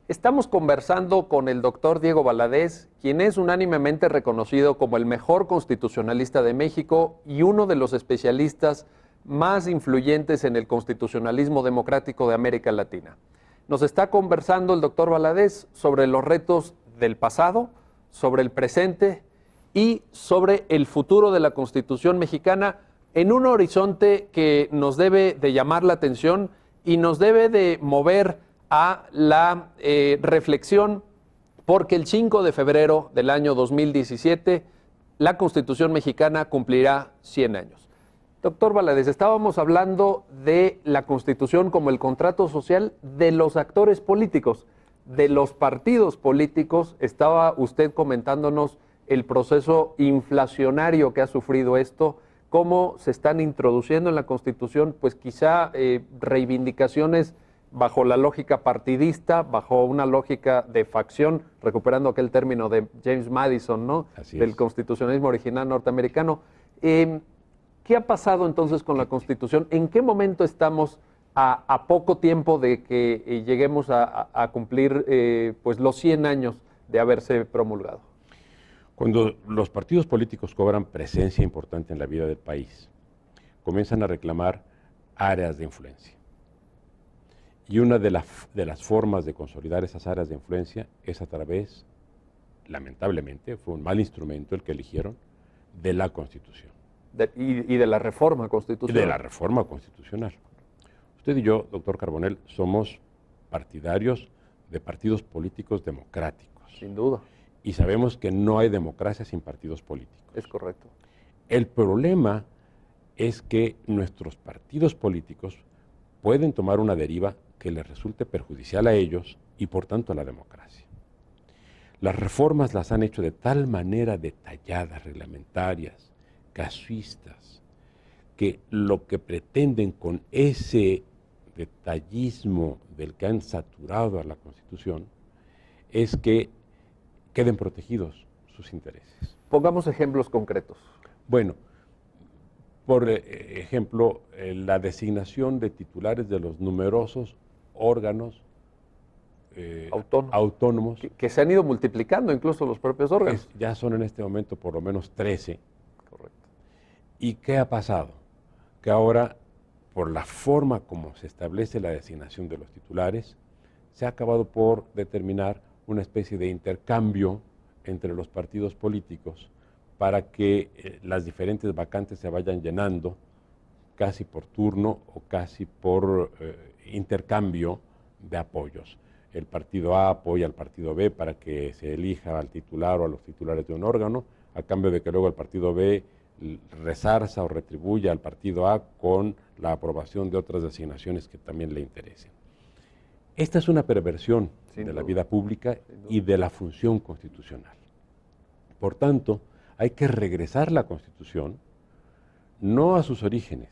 Estamos conversando con el doctor Diego Valadez, quien es unánimemente reconocido como el mejor constitucionalista de México y uno de los especialistas más influyentes en el constitucionalismo democrático de América Latina. Nos está conversando el doctor Valadez sobre los retos del pasado, sobre el presente y sobre el futuro de la Constitución mexicana en un horizonte que nos debe de llamar la atención y nos debe de mover a la reflexión, porque el 5 de febrero del año 2017 la Constitución mexicana cumplirá 100 años. Doctor Valadez, estábamos hablando de la Constitución como el contrato social de los actores políticos, de los partidos políticos. Estaba usted comentándonos el proceso inflacionario que ha sufrido esto, cómo se están introduciendo en la Constitución, pues quizá reivindicaciones bajo la lógica partidista, bajo una lógica de facción, recuperando aquel término de James Madison, ¿no? Del constitucionalismo original norteamericano. ¿Qué ha pasado entonces con la Constitución? ¿En qué momento estamos a poco tiempo de que lleguemos a cumplir pues los 100 años de haberse promulgado? Cuando los partidos políticos cobran presencia importante en la vida del país, comienzan a reclamar áreas de influencia. Y una de las formas de consolidar esas áreas de influencia es a través, lamentablemente, fue un mal instrumento el que eligieron, de la Constitución. Y de la reforma constitucional. Y de la reforma constitucional. Usted y yo, doctor Carbonell, somos partidarios de partidos políticos democráticos. Sin duda. Y sabemos que no hay democracia sin partidos políticos. Es correcto. El problema es que nuestros partidos políticos pueden tomar una deriva que les resulte perjudicial a ellos y por tanto a la democracia. Las reformas las han hecho de tal manera detalladas, reglamentarias, casuistas, que lo que pretenden con ese detallismo del que han saturado a la Constitución es que queden protegidos sus intereses. Pongamos ejemplos concretos. Bueno, por ejemplo, la designación de titulares de los numerosos órganos autónomos. Que se han ido multiplicando incluso los propios órganos. Ya son en este momento por lo menos 13. Correcto. ¿Y qué ha pasado? Que ahora, por la forma como se establece la designación de los titulares, se ha acabado por determinar una especie de intercambio entre los partidos políticos para que las diferentes vacantes se vayan llenando casi por turno o casi por intercambio de apoyos. El partido A apoya al partido B para que se elija al titular o a los titulares de un órgano, a cambio de que luego el partido B resarza o retribuya al partido A con la aprobación de otras designaciones que también le interesen. Esta es una perversión de la vida pública y de la función constitucional. Por tanto, hay que regresar la Constitución, no a sus orígenes,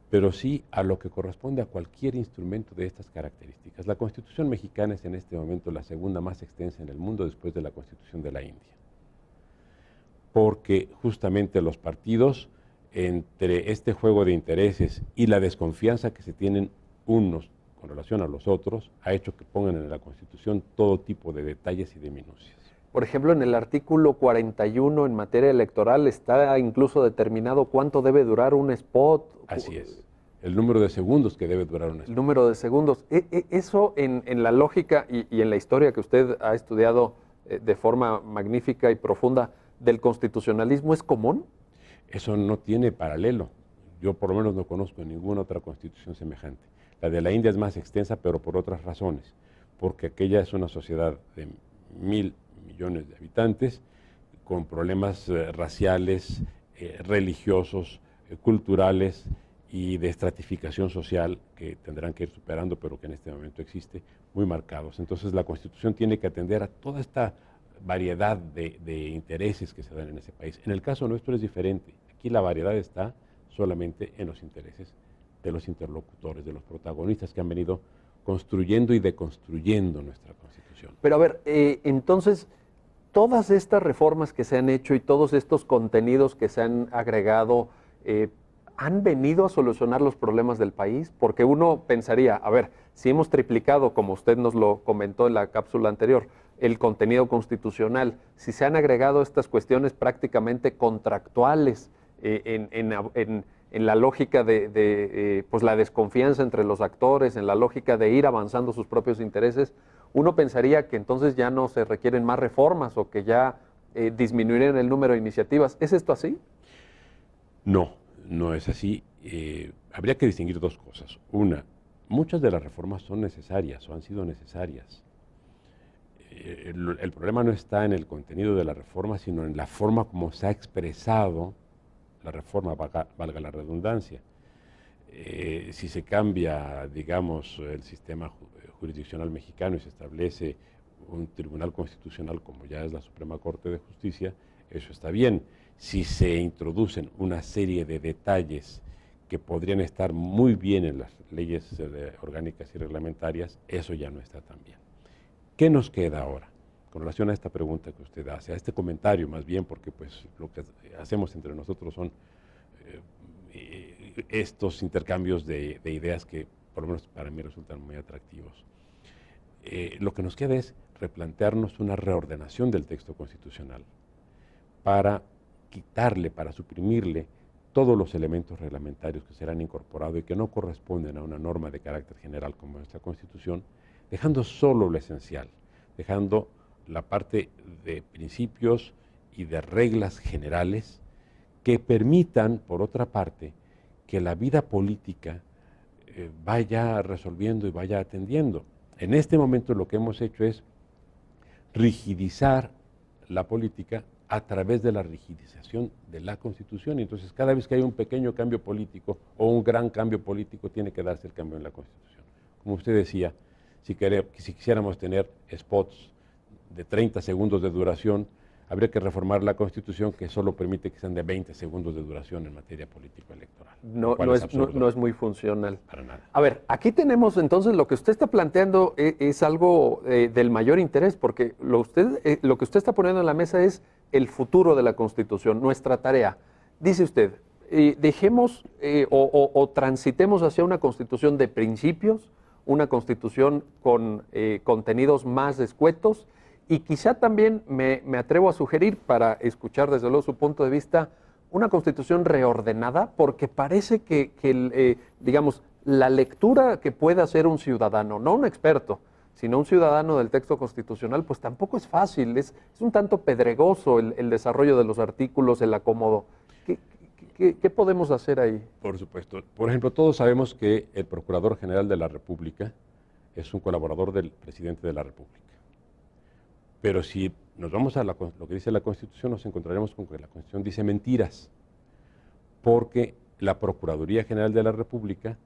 pero sí a lo que corresponde a cualquier instrumento de estas características. La Constitución mexicana es en este momento la segunda más extensa en el mundo después de la Constitución de la India. Porque justamente los partidos, entre este juego de intereses y la desconfianza que se tienen unos con relación a los otros, ha hecho que pongan en la Constitución todo tipo de detalles y de minucias. Por ejemplo, en el artículo 41 en materia electoral está incluso determinado cuánto debe durar un spot. Así es. El número de segundos que debe durar un spot. El número de segundos. Eso en la lógica y en la historia que usted ha estudiado de forma magnífica y profunda del constitucionalismo, ¿es común? Eso no tiene paralelo. Yo por lo menos no conozco ninguna otra constitución semejante. La de la India es más extensa, pero por otras razones. Porque aquella es una sociedad de 1.000 millones de habitantes, con problemas raciales, religiosos, culturales y de estratificación social que tendrán que ir superando, pero que en este momento existe, muy marcados. Entonces la Constitución tiene que atender a toda esta variedad de intereses que se dan en ese país. En el caso nuestro es diferente. Aquí la variedad está solamente en los intereses de los interlocutores, de los protagonistas que han venido construyendo y deconstruyendo nuestra Constitución. Pero a ver, entonces, todas estas reformas que se han hecho y todos estos contenidos que se han agregado, ¿han venido a solucionar los problemas del país? Porque uno pensaría, a ver, si hemos triplicado, como usted nos lo comentó en la cápsula anterior, el contenido constitucional, si se han agregado estas cuestiones prácticamente contractuales en la lógica de pues la desconfianza entre los actores, en la lógica de ir avanzando sus propios intereses, uno pensaría que entonces ya no se requieren más reformas o que ya disminuirían el número de iniciativas. ¿Es esto así? No, no es así. Habría que distinguir dos cosas. Una, muchas de las reformas son necesarias o han sido necesarias. El problema no está en el contenido de la reforma, sino en la forma como se ha expresado la reforma, valga la redundancia. Si se cambia, digamos, el sistema jurisdiccional mexicano y se establece un tribunal constitucional como ya es la Suprema Corte de Justicia, eso está bien. Si se introducen una serie de detalles que podrían estar muy bien en las leyes orgánicas y reglamentarias, eso ya no está tan bien. ¿Qué nos queda ahora? Con relación a esta pregunta que usted hace, a este comentario más bien, porque pues lo que hacemos entre nosotros son estos intercambios de ideas que por lo menos para mí resultan muy atractivos. Lo que nos queda es replantearnos una reordenación del texto constitucional para quitarle, para suprimirle todos los elementos reglamentarios que serán incorporados y que no corresponden a una norma de carácter general como nuestra Constitución, dejando solo lo esencial, dejando la parte de principios y de reglas generales que permitan, por otra parte, que la vida política vaya resolviendo y vaya atendiendo. En este momento lo que hemos hecho es rigidizar la política a través de la rigidización de la Constitución. Y entonces, cada vez que hay un pequeño cambio político o un gran cambio político, tiene que darse el cambio en la Constitución. Como usted decía, si quisiéramos tener spots de 30 segundos de duración, habría que reformar la Constitución, que solo permite que sean de 20 segundos de duración en materia político-electoral. No es muy funcional. Para nada. A ver, aquí tenemos entonces lo que usted está planteando es algo del mayor interés, porque lo que usted está poniendo en la mesa es el futuro de la Constitución, nuestra tarea. Dice usted, dejemos o transitemos hacia una Constitución de principios, una Constitución con contenidos más escuetos, y quizá también me atrevo a sugerir, para escuchar desde luego su punto de vista, una Constitución reordenada, porque parece que digamos, la lectura que pueda hacer un ciudadano, no un experto, sino un ciudadano del texto constitucional, pues tampoco es fácil, es un tanto pedregoso el desarrollo de los artículos, el acomodo. ¿Qué podemos hacer ahí? Por supuesto. Por ejemplo, todos sabemos que el Procurador General de la República es un colaborador del Presidente de la República. Pero si nos vamos a lo que dice la Constitución, nos encontraremos con que la Constitución dice mentiras, porque la Procuraduría General de la República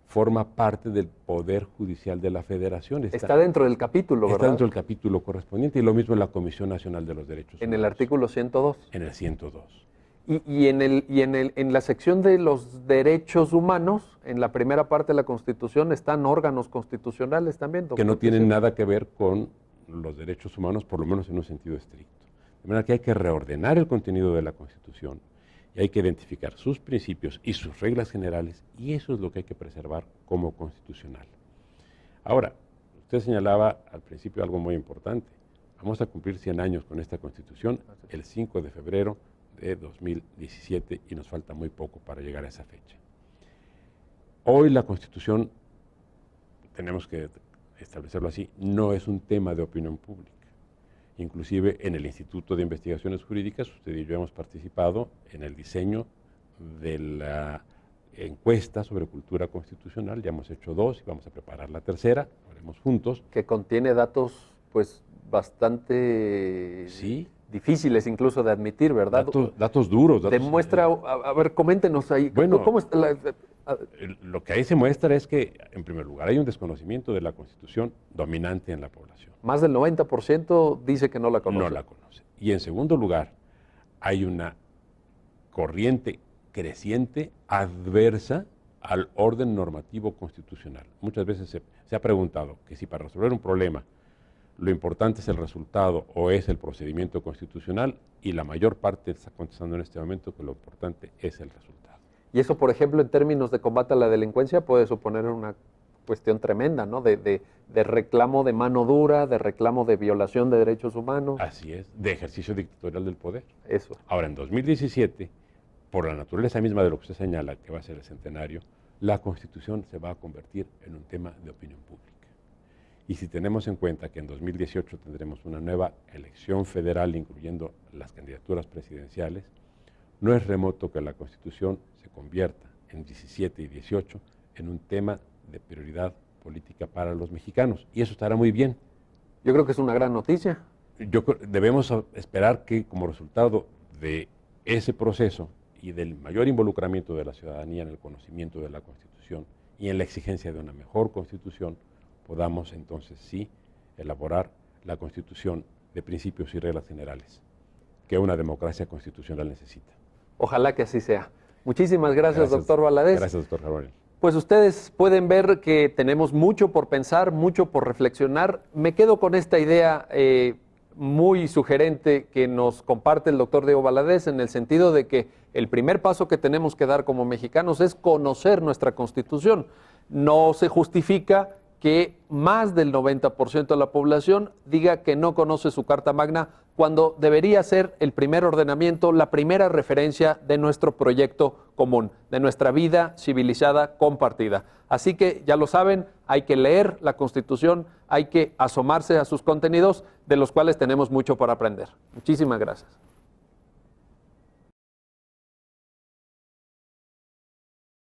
forma parte del Poder Judicial de la Federación. Está dentro del capítulo, ¿verdad? Está dentro del capítulo correspondiente, y lo mismo en la Comisión Nacional de los Derechos Humanos. En el artículo 102. En el 102. Y en la sección de los derechos humanos, en la primera parte de la Constitución, están órganos constitucionales también, doctor. Que no tienen nada que ver con los derechos humanos, por lo menos en un sentido estricto. De manera que hay que reordenar el contenido de la Constitución y hay que identificar sus principios y sus reglas generales, y eso es lo que hay que preservar como constitucional. Ahora, usted señalaba al principio algo muy importante. Vamos a cumplir 100 años con esta Constitución el 5 de febrero de 2017 y nos falta muy poco para llegar a esa fecha. Hoy la Constitución, tenemos que establecerlo así, no es un tema de opinión pública. Inclusive en el Instituto de Investigaciones Jurídicas, usted y yo hemos participado en el diseño de la encuesta sobre cultura constitucional. Ya hemos hecho 2 y vamos a preparar la tercera, lo haremos juntos. Que contiene datos pues bastante difíciles incluso de admitir, ¿verdad? Datos duros. Demuestra, a ver, coméntenos ahí. Bueno, ¿cómo está lo que ahí se muestra es que, en primer lugar, hay un desconocimiento de la Constitución dominante en la población. Más del 90% dice que no la conoce. No la conoce. Y en segundo lugar, hay una corriente creciente adversa al orden normativo constitucional. Muchas veces se ha preguntado que si para resolver un problema lo importante es el resultado o es el procedimiento constitucional, y la mayor parte está contestando en este momento que lo importante es el resultado. Y eso, por ejemplo, en términos de combate a la delincuencia puede suponer una cuestión tremenda, ¿no? De reclamo de mano dura, de reclamo de violación de derechos humanos. Así es, de ejercicio dictatorial del poder. Eso. Ahora, en 2017, por la naturaleza misma de lo que usted señala, que va a ser el centenario, la Constitución se va a convertir en un tema de opinión pública. Y si tenemos en cuenta que en 2018 tendremos una nueva elección federal, incluyendo las candidaturas presidenciales, no es remoto que la Constitución se convierta en 17 y 18 en un tema de prioridad política para los mexicanos. Y eso estará muy bien. Yo creo que es una gran noticia. Debemos esperar que como resultado de ese proceso y del mayor involucramiento de la ciudadanía en el conocimiento de la Constitución y en la exigencia de una mejor Constitución, podamos entonces sí elaborar la Constitución de principios y reglas generales que una democracia constitucional necesita. Ojalá que así sea. Muchísimas gracias, doctor Valadez. Gracias, doctor Javier. Pues ustedes pueden ver que tenemos mucho por pensar, mucho por reflexionar. Me quedo con esta idea muy sugerente que nos comparte el doctor Diego Valadez, en el sentido de que el primer paso que tenemos que dar como mexicanos es conocer nuestra Constitución. No se justifica que más del 90% de la población diga que no conoce su Carta Magna, cuando debería ser el primer ordenamiento, la primera referencia de nuestro proyecto común, de nuestra vida civilizada compartida. Así que ya lo saben, hay que leer la Constitución, hay que asomarse a sus contenidos, de los cuales tenemos mucho para aprender. Muchísimas gracias.